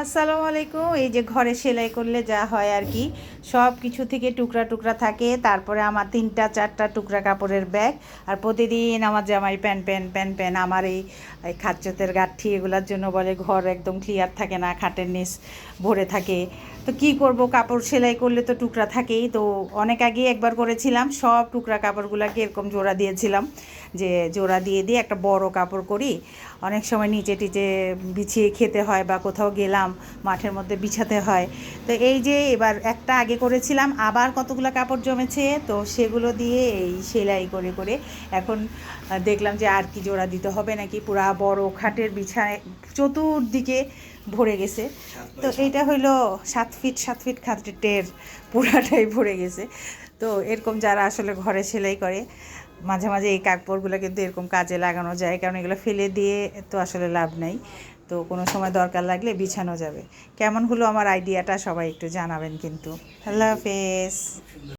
আসসালামু আলাইকুম। এই যে ঘরে সেলাই করলে যা হয় আর কি, সব কিছু থেকে টুকরা টুকরা থাকে। তারপরে আমার 3-4টা টুকরা কাপড়ের ব্যাগ, আর প্রতিদিন আমার জামাই প্যান প্যান প্যান প্যান আমার এই খাদ্যতের গাঁঠি এগুলোর জন্য বলে ঘর একদম ক্লিয়ার থাকে না, খাটের নিচ ভরে থাকে। তো কি করব, কাপড় সেলাই করলে তো টুকরা থাকেই। তো অনেক আগে একবার করেছিলাম, সব টুকরা কাপড়গুলোকে এরকম জোড়া দিয়েছিলাম, যে জোড়া দিয়ে দিয়ে একটা বড় কাপড় করি। অনেক সময় নিচে টিচে বিছিয়ে খেতে হয় বা কোথাও গেলাম মাঠের মধ্যে বিছাতে হয়। তো এই যে এবার একটা আগে করেছিলাম, আবার কতগুলো কাপড় জমেছে, তো সেগুলো দিয়ে এই সেলাই করে করে এখন দেখলাম যে আর কি জোড়া দিতে হবে নাকি, পুরা বড় খাটের বিছানায় চতুর্দিকে ভরে গেছে। তো এইটা হইলো 7 ফিট খাটের পুরাটাই ভরে গেছে। তো এরকম যারা আসলে ঘরে সেলাই করে, মাঝে মাঝে এই কাপড়গুলো কিন্তু এরকম কাজে লাগানো যায়, কারণ এগুলো ফেলে দিয়ে তো আসলে লাভ নাই। তো কোনো সময় দরকার লাগলে বিছানো যাবে। কেমন হলো আমার আইডিয়াটা, সবাই একটু জানাবেন কিন্তু। আল্লাহ হাফেজ।